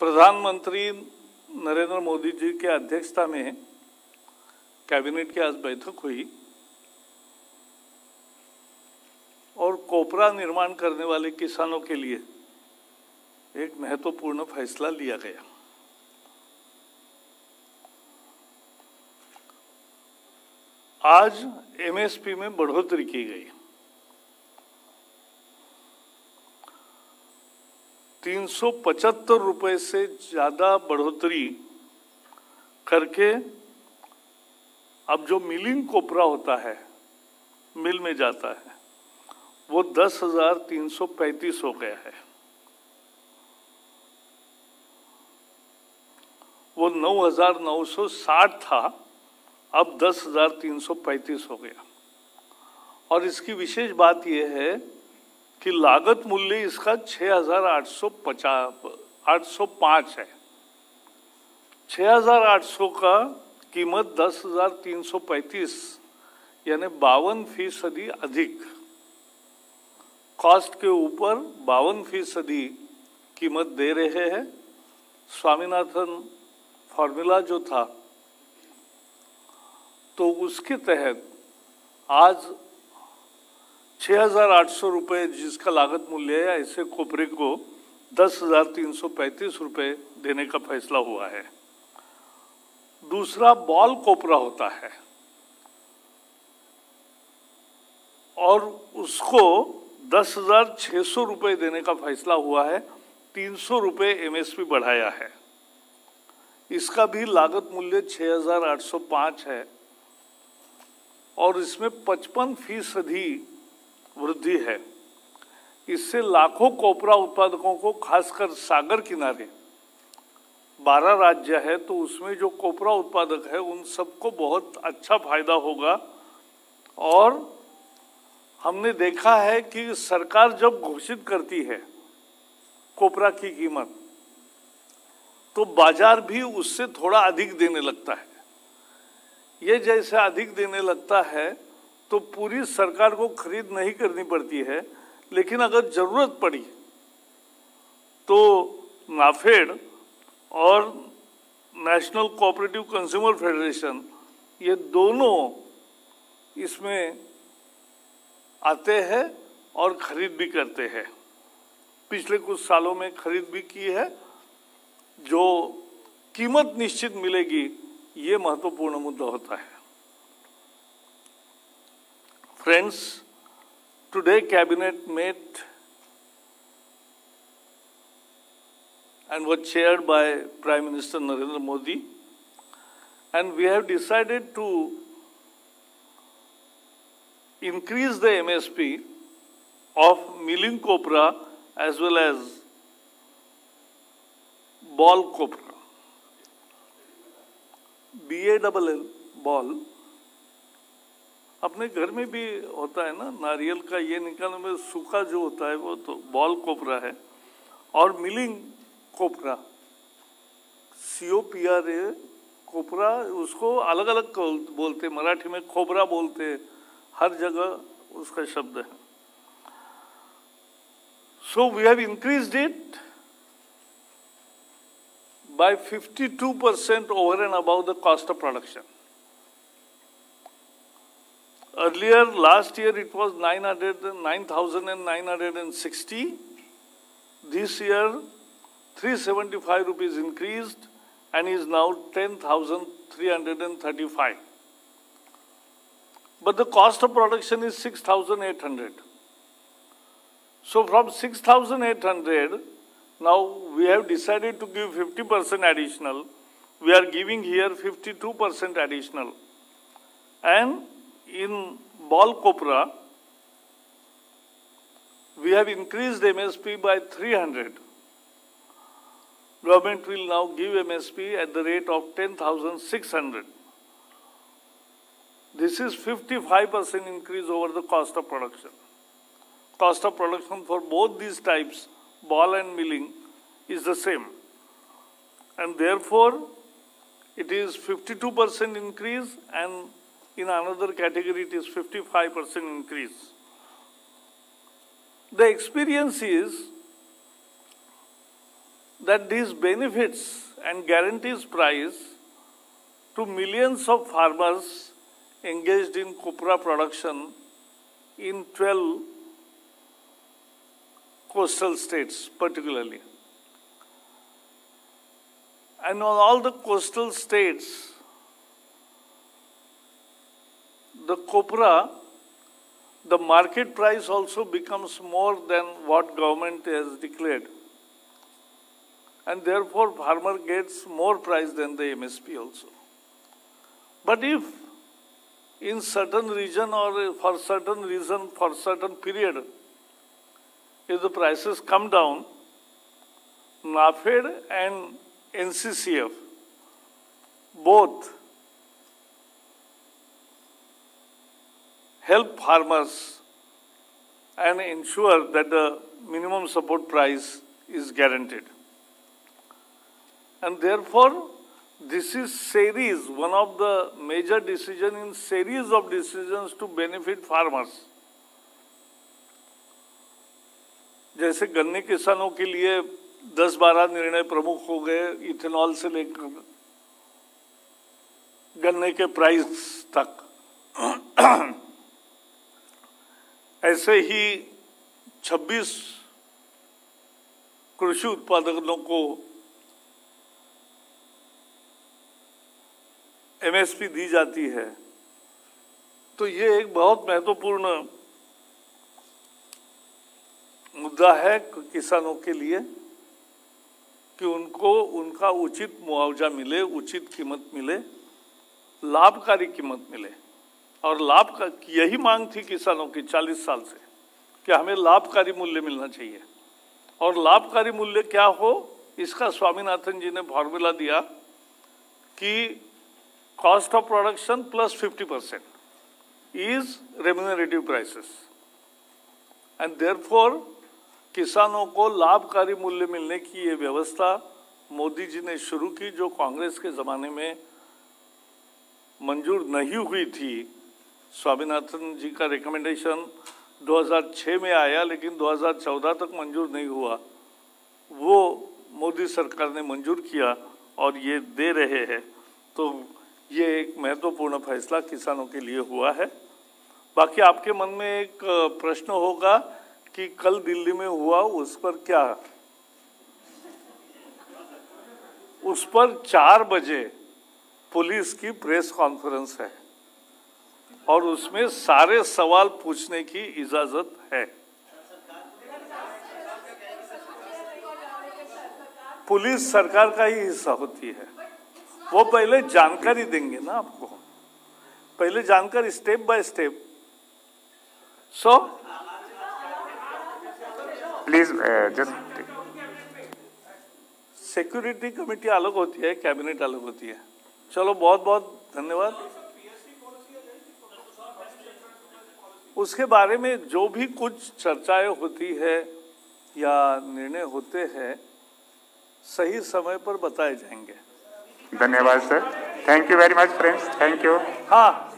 प्रधानमंत्री नरेंद्र मोदी जी के अध्यक्षता में कैबिनेट की आज बैठक हुई और कोपरा निर्माण करने वाले किसानों के लिए एक महत्वपूर्ण फैसला लिया गया। आज एमएसपी में बढ़ोतरी की गई। 375 रुपए से ज्यादा बढ़ोतरी करके अब जो मिलिंग कोपरा होता है, मिल में जाता है, वो 10,335 हो गया है। वो 9,960 था, अब 10,335 हो गया। और इसकी विशेष बात यह है कि लागत मूल्य इसका 6,805 है। 6,800 का कीमत 10,335 यानी 52% अधिक, कॉस्ट के ऊपर 52% कीमत दे रहे हैं। स्वामीनाथन फॉर्मूला जो था, तो उसके तहत आज 6,800 रुपये जिसका लागत मूल्य है, ऐसे कोपरे को 10,335 रुपये देने का फैसला हुआ है। दूसरा बॉल कोपरा होता है और उसको 10,600 रुपये देने का फैसला हुआ है। 300 रुपये एमएसपी बढ़ाया है। इसका भी लागत मूल्य 6,805 है और इसमें 55% वृद्धि है। इससे लाखों कोपरा उत्पादकों को, खासकर सागर किनारे 12 राज्य है, तो उसमें जो कोपरा उत्पादक है उन सबको बहुत अच्छा फायदा होगा। और हमने देखा है कि सरकार जब घोषित करती है कोपरा की कीमत, तो बाजार भी उससे थोड़ा अधिक देने लगता है। ये जैसे अधिक देने लगता है तो पूरी सरकार को खरीद नहीं करनी पड़ती है, लेकिन अगर जरूरत पड़ी तो नाफेड और नेशनल कोऑपरेटिव कंज्यूमर फेडरेशन, ये दोनों इसमें आते हैं और खरीद भी करते हैं। पिछले कुछ सालों में खरीद भी की है। जो कीमत निश्चित मिलेगी, ये महत्वपूर्ण मुद्दा होता है। Friends, today cabinet met and was chaired by Prime Minister Narendra Modi, and we have decided to increase the MSP of milling copra as well as ball copra. BALL ball अपने घर में भी होता है ना, नारियल का ये निकालने में सूखा जो होता है वो तो बॉल कोपरा है। और मिलिंग कोपरा, COPRA कोपरा, उसको अलग अलग बोलते, मराठी में खोबरा बोलते, हर जगह उसका शब्द है। So we have increased it by 52% over and above the cost of production. Earlier, last year, it was 9,960. This year, 375 rupees increased and is now 10,335. But the cost of production is 6,800. So from 6,800, now we have decided to give 50% additional. We are giving here 52% additional. And in ball copra, we have increased MSP by 300. Government will now give MSP at the rate of 10,600. This is 55% increase over the cost of production. Cost of production for both these types, ball and milling, is the same. And therefore, it is 52% increase, and in another category it is 55% increase. The experience is that these benefits and guarantees price to millions of farmers engaged in copra production in 12 coastal states particularly. And on all the coastal states, the copra, the market price also becomes more than what government has declared. And therefore, farmer gets more price than the MSP also. But if in certain region or for certain reason, for certain period, if the prices come down, NAFED and NCCF both help farmers and ensure that the minimum support price is guaranteed. And therefore, this is series, one of the major decisions in series of decisions to benefit farmers. जैसे गन्ने किसानों के लिए 10-12 निर्णय प्रमुख हो गए, ethanol से लेकर गन्ने के प्राइस तक, ऐसे ही 26 कृषि उत्पादकों को एमएसपी दी जाती है। तो ये एक बहुत महत्वपूर्ण मुद्दा है किसानों के लिए कि उनको उनका उचित मुआवजा मिले, उचित कीमत मिले, लाभकारी कीमत मिले। और लाभ का यही मांग थी किसानों की 40 साल से कि हमें लाभकारी मूल्य मिलना चाहिए। और लाभकारी मूल्य क्या हो, इसका स्वामीनाथन जी ने फॉर्मूला दिया कि cost of production plus 50% is remunerative prices, and therefore किसानों को लाभकारी मूल्य मिलने की ये व्यवस्था मोदी जी ने शुरू की, जो कांग्रेस के ज़माने में मंजूर नहीं हुई थी। स्वामीनाथन जी का रिकमेंडेशन 2006 में आया, लेकिन 2014 तक मंजूर नहीं हुआ। वो मोदी सरकार ने मंजूर किया और ये दे रहे हैं। तो ये एक महत्वपूर्ण फैसला किसानों के लिए हुआ है। बाकी आपके मन में एक प्रश्न होगा कि कल दिल्ली में हुआ, उस पर क्या, उस पर 4 बजे पुलिस की प्रेस कॉन्फ्रेंस है और उसमें सारे सवाल पूछने की इजाजत है। पुलिस सरकार का ही हिस्सा होती है। वो पहले जानकारी देंगे ना आपको, पहले जानकारी step by step. So please just security committee अलग होती है, कैबिनेट अलग होती है। चलो बहुत बहुत धन्यवाद। उसके बारे में जो भी कुछ चर्चाएं होती है या निर्णय होते हैं, सही समय पर बताए जाएंगे। धन्यवाद sir, thank you very much friends, thank you. हाँ।